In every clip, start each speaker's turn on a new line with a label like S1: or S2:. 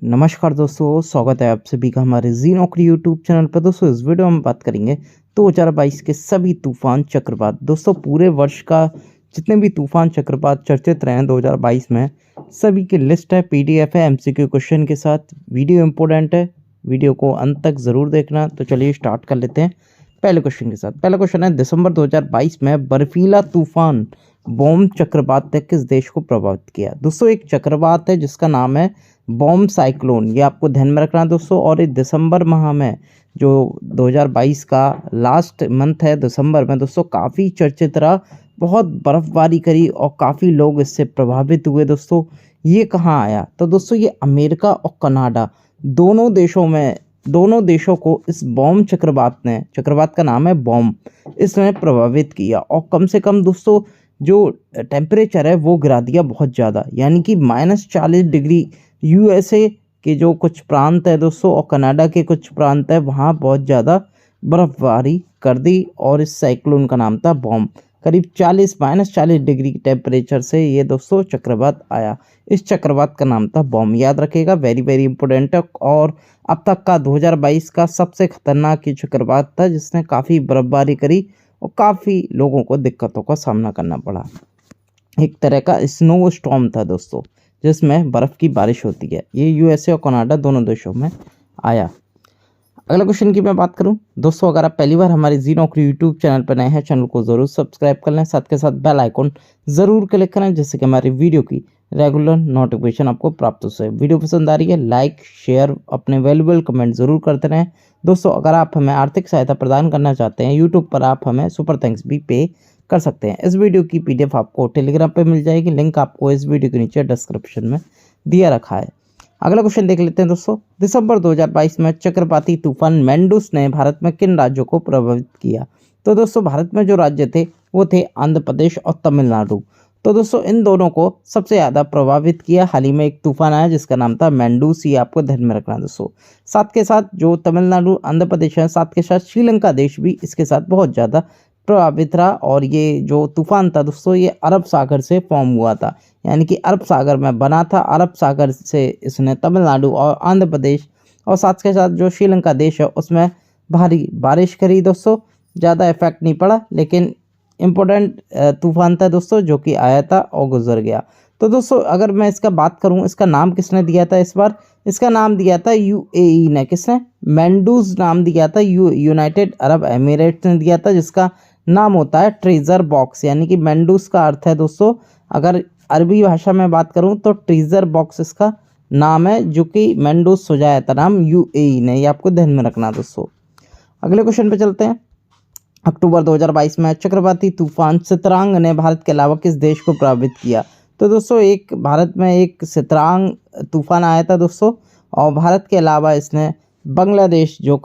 S1: नमस्कार दोस्तों, स्वागत है आप सभी का हमारे जी नौकरी यूट्यूब चैनल पर। दोस्तों इस वीडियो में बात करेंगे 2022 के सभी तूफान चक्रवात। दोस्तों पूरे वर्ष का जितने भी तूफान चक्रवात चर्चित रहे हैं 2022 में, सभी की लिस्ट है, पीडीएफ है एमसीक्यू क्वेश्चन के साथ। वीडियो इंपॉर्टेंट है, वीडियो को अंत तक ज़रूर देखना। तो चलिए स्टार्ट कर लेते हैं पहले क्वेश्चन के साथ। पहला क्वेश्चन है, दिसंबर 2022 में बर्फीला तूफान बॉम चक्रवात ने किस देश को प्रभावित किया। दोस्तों एक चक्रवात है जिसका नाम है बॉम साइक्लोन, ये आपको ध्यान में रखना है दोस्तों। और ये दिसंबर माह में, जो 2022 का लास्ट मंथ है दिसंबर में दोस्तों, काफ़ी चर्चित रहा, बहुत बर्फबारी करी और काफ़ी लोग इससे प्रभावित हुए। दोस्तों ये कहाँ आया, तो दोस्तों ये अमेरिका और कनाडा दोनों देशों को इस बॉम चक्रवात का नाम है बॉम, इसने प्रभावित किया। और कम से कम दोस्तों जो टेम्परेचर है वो गिरा दिया बहुत ज़्यादा, यानी कि -40 डिग्री यूएसए के जो कुछ प्रांत है दोस्तों और कनाडा के कुछ प्रांत है, वहाँ बहुत ज़्यादा बर्फबारी कर दी। और इस साइक्लोन का नाम था बॉम। करीब -40 डिग्री टेम्परेचर से ये दोस्तों चक्रवात आया। इस चक्रवात का नाम था बॉम, याद रखिएगा, वेरी वेरी इंपॉर्टेंट है। और अब तक का 2022 का सबसे खतरनाक ये चक्रवात था जिसने काफ़ी बर्फबारी करी और काफ़ी लोगों को दिक्कतों का सामना करना पड़ा। एक तरह का स्नो स्टॉर्म था दोस्तों, जिसमें बर्फ़ की बारिश होती है। ये यूएसए और कनाडा दोनों देशों में आया। अगला क्वेश्चन की मैं बात करूं दोस्तों, अगर आप पहली बार हमारे जी नौकरी यूट्यूब चैनल पर नए हैं, चैनल को ज़रूर सब्सक्राइब कर लें, साथ के साथ बेल आइकॉन ज़रूर क्लिक करें जिससे कि हमारी वीडियो की रेगुलर नोटिफिकेशन आपको प्राप्त हो सके। वीडियो पसंद आ रही है, लाइक शेयर, अपने वैल्यूएबल कमेंट ज़रूर करते रहें दोस्तों। अगर आप हमें आर्थिक सहायता प्रदान करना चाहते हैं यूट्यूब पर, आप हमें सुपर थैंक्स भी पे कर सकते हैं। इस वीडियो की पीडीएफ आपको टेलीग्राम पे मिल जाएगी, लिंक आपको इस वीडियो के नीचे डिस्क्रिप्शन में दिया रखा है। अगला क्वेश्चन देख लेते हैं दोस्तों, दिसंबर 2022 में चक्रवाती तूफान मैंडूस ने भारत में किन राज्यों को प्रभावित किया। तो दोस्तों भारत में जो राज्य थे वो थे आंध्र प्रदेश और तमिलनाडु। तो दोस्तों इन दोनों को सबसे ज़्यादा प्रभावित किया। हाल ही में एक तूफान आया जिसका नाम था मैंडूस, ये आपको ध्यान में रखना दोस्तों। साथ के साथ जो तमिलनाडु आंध्र प्रदेश है, साथ के साथ श्रीलंका देश भी इसके साथ बहुत ज़्यादा प्रभावित रहा। और ये जो तूफान था दोस्तों ये अरब सागर से फॉर्म हुआ था, यानी कि अरब सागर में बना था। अरब सागर से इसने तमिलनाडु और आंध्र प्रदेश और साथ के साथ जो श्रीलंका देश है उसमें भारी बारिश करी दोस्तों। ज़्यादा इफेक्ट नहीं पड़ा, लेकिन इम्पोर्टेंट तूफान था दोस्तों जो कि आया था और गुजर गया। तो दोस्तों अगर मैं इसका बात करूं, इसका नाम किसने दिया था इस बार, इसका नाम दिया था यूएई ने। किसने? मैंडूज नाम दिया था, यूनाइटेड अरब एमिरेट्स ने दिया था, जिसका नाम होता है ट्रेजर बॉक्स। यानी कि मैंडूस का अर्थ है दोस्तों, अगर अरबी भाषा में बात करूं तो ट्रेजर बॉक्स इसका नाम है, जो कि मैंडूस सुझाया था नाम यूएई ने। ये आपको ध्यान में रखना दोस्तों। अगले क्वेश्चन पे चलते हैं। अक्टूबर 2022 में चक्रवाती तूफान सितरांग ने भारत के अलावा किस देश को प्रभावित किया। तो दोस्तों एक भारत में एक सितरांग तूफान आया था दोस्तों, और भारत के अलावा इसने बांग्लादेश जो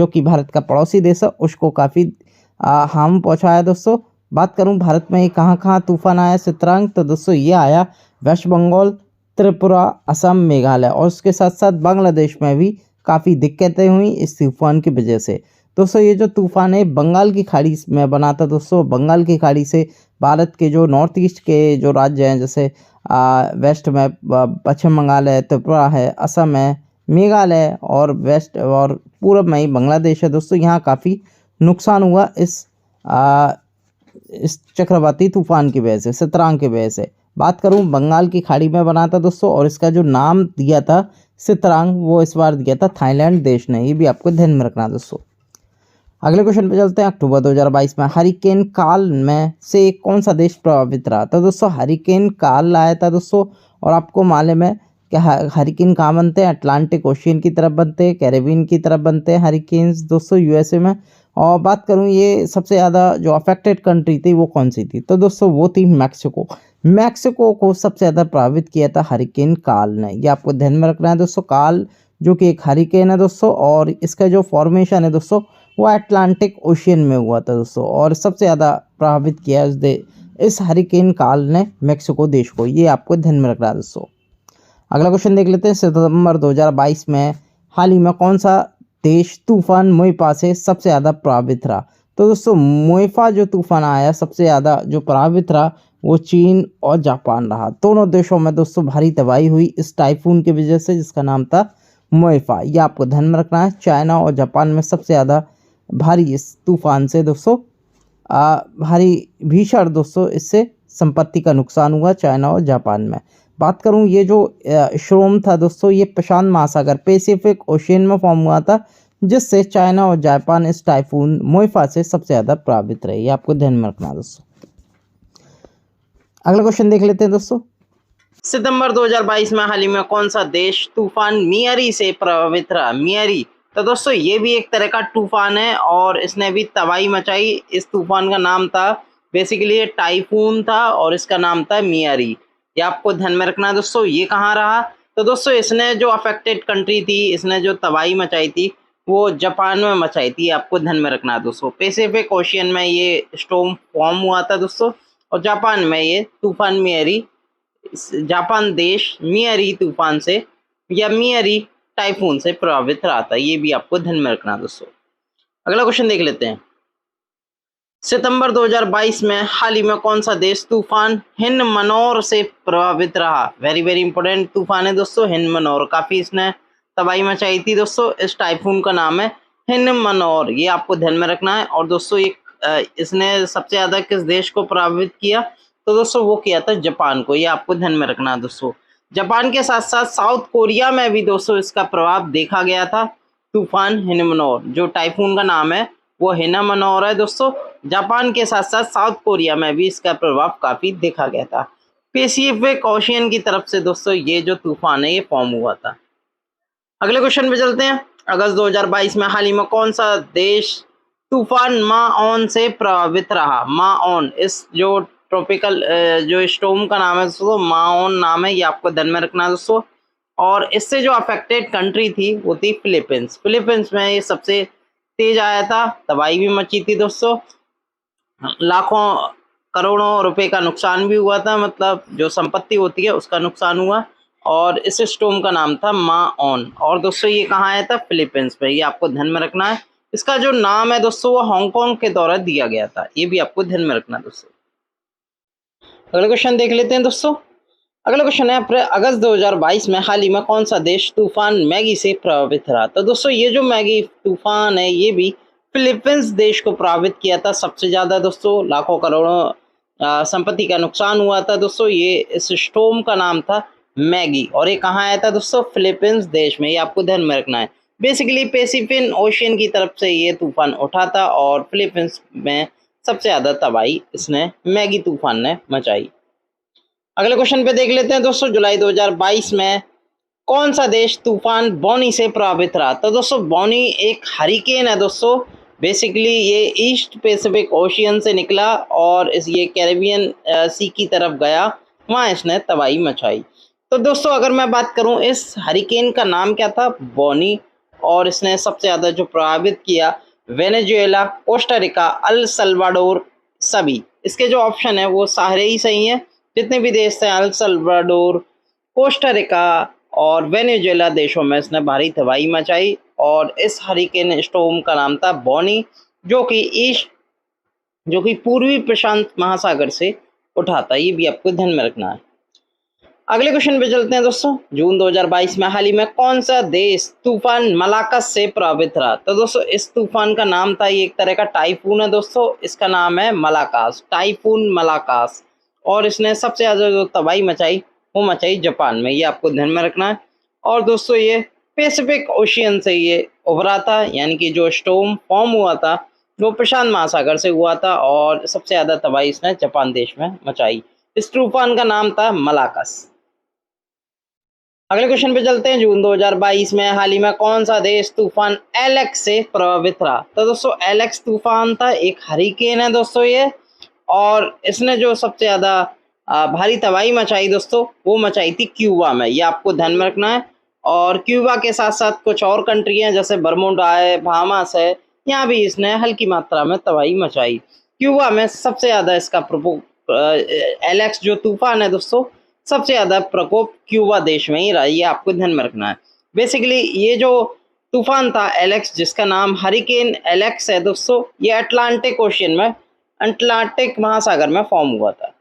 S1: कि भारत का पड़ोसी देश है उसको काफ़ी हार्म पहुँचाया दोस्तों। बात करूं भारत में ये कहाँ कहाँ तूफान आया सितरांग, तो दोस्तों ये आया वेस्ट बंगाल, त्रिपुरा, असम, मेघालय, और उसके साथ साथ बांग्लादेश में भी काफ़ी दिक्कतें हुई इस तूफान की वजह से। दोस्तों ये जो तूफान है बंगाल की खाड़ी में बना था दोस्तों। बंगाल की खाड़ी से भारत के जो नॉर्थ ईस्ट के जो राज्य हैं, जैसे वेस्ट में पश्चिम बंगाल है, त्रिपुरा है, असम है, मेघालय, और वेस्ट और पूर्व में ही बांग्लादेश है दोस्तों, यहाँ काफ़ी नुकसान हुआ इस चक्रवाती तूफान की वजह से, सितरांग की वजह से। बात करूं बंगाल की खाड़ी में बना था दोस्तों, और इसका जो नाम दिया था सितरांग वो इस बार दिया था थाईलैंड देश ने। ये भी आपको ध्यान में रखना दोस्तों। अगले क्वेश्चन पे चलते हैं। अक्टूबर 2022 में हरिकेन काल में से कौन सा देश प्रभावित रहा। तो दोस्तों हरिकेन काल आया था दोस्तों, और आपको मालूम है कि हरिकेन कहाँ बनते हैं, अटलांटिक ओशियन की तरफ बनते हैं, कैरेबियन की तरफ बनते हैं हरिकेन्स दोस्तों, यूएसए में। और बात करूँ ये सबसे ज़्यादा जो अफेक्टेड कंट्री थी वो कौन सी थी, तो दोस्तों वो थी मैक्सिको। मैक्सिको को सबसे ज़्यादा प्रभावित किया था हरिकेन काल ने। ये आपको ध्यान में रखना है दोस्तों। काल जो कि एक हरिकेन है दोस्तों, और इसका जो फॉर्मेशन है दोस्तों वो अटलांटिक ओशियन में हुआ था दोस्तों, और सबसे ज़्यादा प्रभावित किया इस हरिकेन काल ने मैक्सिको देश को। ये आपको ध्यान में रखना है दोस्तों। अगला क्वेश्चन देख लेते हैं। सितंबर 2022 में हाल ही में कौन सा देश तूफान मोइफा से सबसे ज़्यादा प्रभावित रहा। तो दोस्तों मोइफा जो तूफान आया सबसे ज़्यादा जो प्रभावित रहा वो चीन और जापान रहा। दोनों देशों में दोस्तों भारी तबाही हुई इस टाइफून की वजह से, जिसका नाम था मोएफा। ये आपको ध्यान में रखना है। चाइना और जापान में सबसे ज़्यादा भारी इस तूफान से दोस्तों भारी भीषण दोस्तों इससे संपत्ति का नुकसान हुआ चाइना और जापान में। बात करूं, ये जो स्टॉर्म था दोस्तों, ये प्रशांत महासागर पैसिफिक ओशियन में फॉर्म हुआ था, जिससे चाइना और जापान इस टाइफून मोएफा से सबसे ज़्यादा प्रभावित रहे। ये आपको ध्यान में रखना दोस्तों। अगला क्वेश्चन देख लेते हैं दोस्तों।
S2: सितंबर 2022 में हाल ही में कौन सा देश तूफान मियारी से प्रभावित रहा? मियारी, तो दोस्तों ये भी एक तरह का तूफान है और इसने भी तबाही मचाई। इस तूफान का नाम था, बेसिकली ये टाइफून था और इसका नाम था मियारी। ये आपको ध्यान में रखना है दोस्तों। ये कहाँ रहा? तो दोस्तों इसने जो अफेक्टेड कंट्री थी, इसने जो तबाही मचाई थी वो जापान में मचाई थी। आपको ध्यान में रखना है दोस्तों। पैसिफिक ओशियन में ये स्टॉर्म फॉर्म हुआ था दोस्तों, और जापान में ये तूफान मियारी, जापान देश मियारी तूफान से या मियारी टाइफून से प्रभावित रहा था। ये भी आपको ध्यान में रखना दोस्तों। अगला क्वेश्चन देख लेते हैं। सितंबर 2022 में हाल ही में कौन सा देश तूफान हिनमनोर से प्रभावित रहा? वेरी वेरी इंपॉर्टेंट तूफान है दोस्तों हिनमनोर, काफी इसने तबाही मचाई थी दोस्तों। इस टाइफून का नाम है हिनमनोर, ये आपको ध्यान में रखना है। और दोस्तों ये इसने सबसे ज्यादा किस देश को प्रभावित किया? तो दोस्तों वो किया था जापान को। ये आपको ध्यान में रखना है दोस्तों। जापान के साथ साथ साउथ कोरिया में भी दोस्तों इसका प्रभाव देखा गया था। तूफान हिनमनोर, जो टाइफून का नाम है वो हिनामनोर है दोस्तों। जापान के साथ साथ साउथ कोरिया में भी इसका प्रभाव काफी देखा गया था। पैसिफिक ओशियन की तरफ से दोस्तों ये जो तूफान है ये फॉर्म हुआ था। अगले क्वेश्चन पे चलते हैं। अगस्त 2022 में हाल ही में कौन सा देश तूफान माओन से प्रभावित रहा? माओन, इस जो ट्रॉपिकल जो स्टॉर्म का नाम है दोस्तों, माओन नाम है। ये आपको ध्यान में रखना है दोस्तों। और इससे जो अफेक्टेड कंट्री थी वो थी फिलीपींस। फिलीपींस में ये सबसे तेज आया था, तबाही भी मची थी दोस्तों। लाखों करोड़ों रुपए का नुकसान भी हुआ था, मतलब जो संपत्ति होती है उसका नुकसान हुआ। और इस स्टॉर्म का नाम था माओन। और दोस्तों ये कहाँ आया था? फिलीपींस में। ये आपको ध्यान में रखना है। इसका जो नाम है दोस्तों वो हांगकांग के द्वारा दिया गया था। ये भी आपको ध्यान में रखना दोस्तों। अगला क्वेश्चन देख लेते हैं दोस्तों। अगला क्वेश्चन है, अगस्त 2022 में हाल ही में कौन सा देश तूफान मैगी से प्रभावित रहा? तो दोस्तों ये जो मैगी तूफान है ये भी फिलीपींस देश को प्रभावित किया था सबसे ज्यादा दोस्तों। लाखों करोड़ों संपत्ति का नुकसान हुआ था दोस्तों। ये इस स्टॉर्म का नाम था मैगी, और ये कहाँ आया था दोस्तों? फिलीपींस देश में। ये आपको ध्यान में रखना है। बेसिकली पैसिफिक ओशियन की तरफ से ये तूफान उठा था और फिलीपींस में सबसे ज्यादा तबाही इसने मैगी तूफान ने मचाई। अगले क्वेश्चन पे देख लेते हैं दोस्तों। जुलाई 2022 में कौन सा देश तूफान बोनी से प्रभावित रहा? तो दोस्तों बोनी एक हरिकेन है दोस्तों। बेसिकली ये ईस्ट पैसिफिक ओशियन से निकला और ये कैरेबियन सी की तरफ गया, वहाँ इसने तबाही मचाई। तो दोस्तों अगर मैं बात करूँ, इस हरिकेन का नाम क्या था? बोनी। और इसने सबसे ज़्यादा जो प्रभावित किया Venezuela, Costa Rica, El Salvador सभी। इसके जो ऑप्शन है वो सारे ही सही हैं। जितने भी देश थे अल सल्वाडोर, कोस्टा रिका और वेनेजुएला देशों में इसने भारी तबाही मचाई। और इस हरिकेन स्टॉर्म का नाम था बोनी, जो कि पूर्वी प्रशांत महासागर से उठा था। ये भी आपको ध्यान में रखना है। अगले क्वेश्चन पे चलते हैं दोस्तों। जून 2022 में हाल ही में कौन सा देश तूफान मलाकस से प्रभावित रहा? तो दोस्तों इस तूफान का नाम था, ये एक तरह का टाइफून है दोस्तों। इसका नाम है मलाकास, टाइफून मलाकास। और इसने सबसे ज्यादा जो तबाही मचाई वो मचाई जापान में। ये आपको ध्यान में रखना है। और दोस्तों ये पैसिफिक ओशियन से ये उभरा था, यानी कि जो स्टॉर्म फॉर्म हुआ था वो प्रशांत महासागर से हुआ था और सबसे ज्यादा तबाही इसने जापान देश में मचाई। इस तूफान का नाम था मलाकस। अगले क्वेश्चन पे चलते हैं। जून 2022 में हाल ही में कौन सा देश तूफान एलेक्स से प्रभावित रहा? तो दोस्तों एलेक्स तूफान था, एक हरिकेन है दोस्तों ये। और इसने जो सबसे ज्यादा भारी तबाही मचाई दोस्तों वो मचाई थी क्यूबा में। ये आपको ध्यान में रखना है। और क्यूबा के साथ साथ कुछ और कंट्री हैं जैसे बरमुडा है, बहामास है, यहाँ भी इसने हल्की मात्रा में तबाही मचाई। क्यूबा में सबसे ज्यादा इसका प्रकोप एलेक्स जो तूफान है दोस्तों, सबसे ज्यादा प्रकोप क्यूबा देश में ही रहा। ये आपको ध्यान में रखना है। बेसिकली ये जो तूफान था एलेक्स, जिसका नाम हरिकेन एलेक्स है दोस्तों, ये अटलांटिक ओशियन में, अटलांटिक महासागर में फॉर्म हुआ था।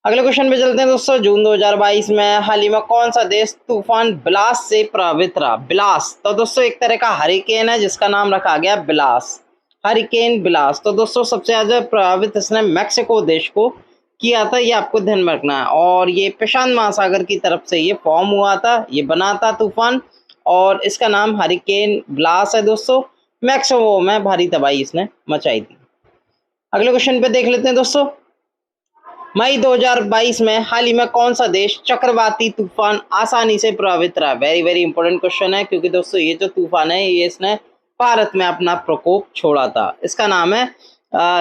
S2: अगले क्वेश्चन पे चलते हैं दोस्तों। जून 2022 में हाल ही में कौन सा देश तूफान बिलास से प्रभावित रहा? बिलास तो दोस्तों एक तरह का हरिकेन है जिसका नाम रखा गया बिलास, हरिकेन बिलास। तो दोस्तों सबसे ज्यादा प्रभावित इसने मैक्सिको देश को किया था, ये आपको ध्यान में रखना है। और ये प्रशांत महासागर की तरफ से ये फॉर्म हुआ था, ये बना था तूफान, और इसका नाम हरिकेन बिलास है दोस्तों। मैक्सिको में भारी तबाही इसने मचाई थी। अगले क्वेश्चन पे देख लेते हैं दोस्तों। मई 2022 में हाल ही में कौन सा देश चक्रवाती तूफान आसानी से प्रभावित रहा? वेरी वेरी इंपॉर्टेंट क्वेश्चन है, क्योंकि दोस्तों ये जो तूफान है ये इसने भारत में अपना प्रकोप छोड़ा था। इसका नाम है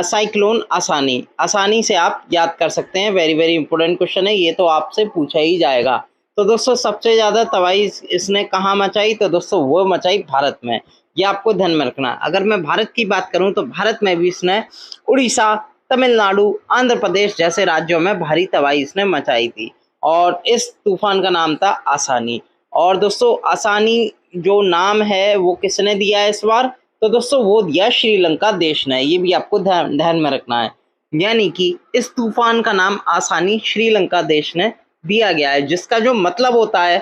S2: साइक्लोन आसानी। आसानी से आप याद कर सकते हैं, वेरी वेरी इंपॉर्टेंट क्वेश्चन है, ये तो आपसे पूछा ही जाएगा। तो दोस्तों सबसे ज्यादा तबाही इसने कहाँ मचाई? तो दोस्तों वो मचाई भारत में, ये आपको ध्यान में रखना। अगर मैं भारत की बात करूं तो भारत में भी इसने उड़ीसा, तमिलनाडु, आंध्र प्रदेश जैसे राज्यों में भारी तबाही इसने मचाई थी, और इस तूफान का नाम था आसानी। और दोस्तों आसानी जो नाम है वो किसने दिया है इस बार? तो दोस्तों वो दिया श्रीलंका देश ने, ये भी आपको ध्यान में रखना है। यानी कि इस तूफान का नाम आसानी श्रीलंका देश ने दिया गया है, जिसका जो मतलब होता है,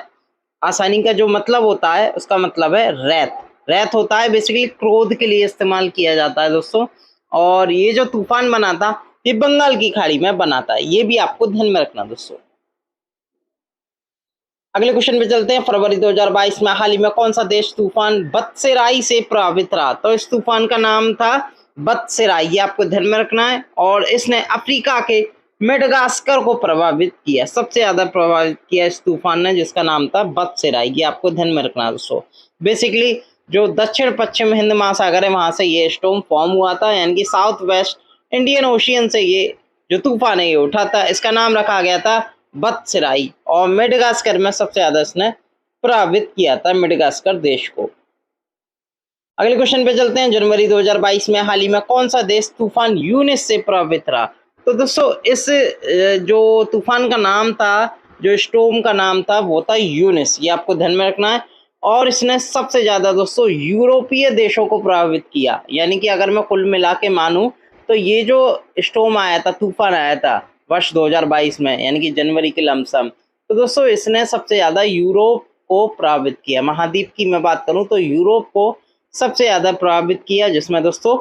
S2: आसानी का जो मतलब होता है उसका मतलब है रैत। रैत होता है बेसिकली क्रोध के लिए इस्तेमाल किया जाता है दोस्तों। और ये जो तूफान बना था ये बंगाल की खाड़ी में बना था, ये भी आपको ध्यान में रखना दोस्तों। अगले क्वेश्चन पे चलते हैं। फरवरी 2022 में हाल ही में कौन सा देश तूफान बत्सेराई से प्रभावित रहा? तो इस तूफान का नाम था बत्सेराई, ये आपको ध्यान में रखना है। और इसने अफ्रीका के मेडागास्कर को प्रभावित किया, सबसे ज्यादा प्रभावित किया इस तूफान ने, जिसका नाम था बत्सेराई, ये आपको ध्यान में रखना है दोस्तों। बेसिकली जो दक्षिण पश्चिम हिंद महासागर है वहां से ये स्टॉर्म फॉर्म हुआ था, यानी कि साउथ वेस्ट इंडियन ओशियन से ये जो तूफान है ये उठा था। इसका नाम रखा गया था बत्सेराई, और मेडागास्कर में सबसे ज्यादा इसने प्रभावित किया था मेडागास्कर देश को। अगले क्वेश्चन पे चलते हैं। जनवरी 2022 में हाल ही में कौन सा देश तूफान यूनिस से प्रभावित रहा? तो दोस्तों इस जो तूफान का नाम था, जो स्टॉर्म का नाम था वो था यूनिस, ये आपको ध्यान में रखना है। और इसने सबसे ज्यादा दोस्तों यूरोपीय देशों को प्रभावित किया, यानी कि अगर मैं कुल मिला के मानूं तो ये जो स्टॉर्म आया था, तूफान आया था वर्ष 2022 में, यानी कि जनवरी के लमसम, तो दोस्तों इसने सबसे ज्यादा यूरोप को प्रभावित किया। महाद्वीप की मैं बात करूं तो यूरोप को सबसे ज्यादा प्रभावित किया, जिसमें दोस्तों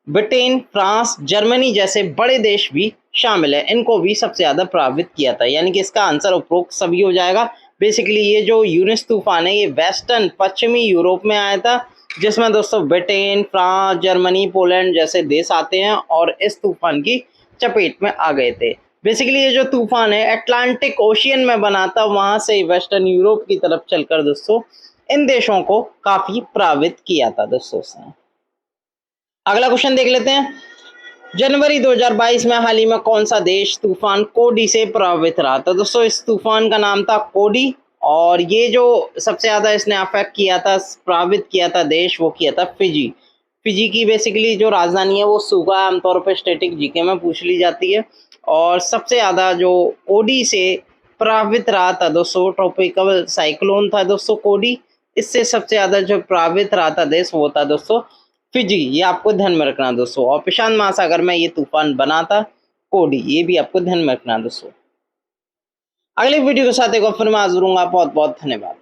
S2: ब्रिटेन, फ्रांस, जर्मनी जैसे बड़े देश भी शामिल है, इनको भी सबसे ज्यादा प्रभावित किया था। यानी कि इसका आंसर उपरोक्त सभी हो जाएगा। बेसिकली ये जो यूनिस तूफान है ये वेस्टर्न पश्चिमी यूरोप में आया था, जिसमें दोस्तों ब्रिटेन, फ्रांस, जर्मनी, पोलैंड जैसे देश आते हैं और इस तूफान की चपेट में आ गए थे। बेसिकली ये जो तूफान है अटलांटिक ओशियन में बना था, वहां से वेस्टर्न यूरोप की तरफ चलकर दोस्तों इन देशों को काफी प्रभावित किया था दोस्तों उसने। अगला क्वेश्चन देख लेते हैं। जनवरी 2022 में हाल ही में कौन सा देश तूफान कोडी से प्रभावित रहा? तो दोस्तों इस तूफान का नाम था कोडी, और ये जो सबसे ज्यादा इसने अफेक्ट किया था, प्रभावित किया था देश, वो किया था फिजी। फिजी की बेसिकली जो राजधानी है वो सुगा, आमतौर पर स्टैटिक जीके में पूछ ली जाती है। और सबसे ज्यादा जो कोडी से प्रभावित रहा था दोस्तों, ट्रॉपिकल साइक्लोन था दोस्तों कोडी, इससे सबसे ज्यादा जो प्रभावित रहा था देश वो था दोस्तों फिजी, ये आपको ध्यान में रखना दोस्तों। और प्रशांत महासागर में ये तूफान बना था कोडी, ये भी आपको ध्यान में रखना दोस्तों। अगले वीडियो के साथ एक बार फिर मैं हाजिर हूंगा। बहुत बहुत धन्यवाद।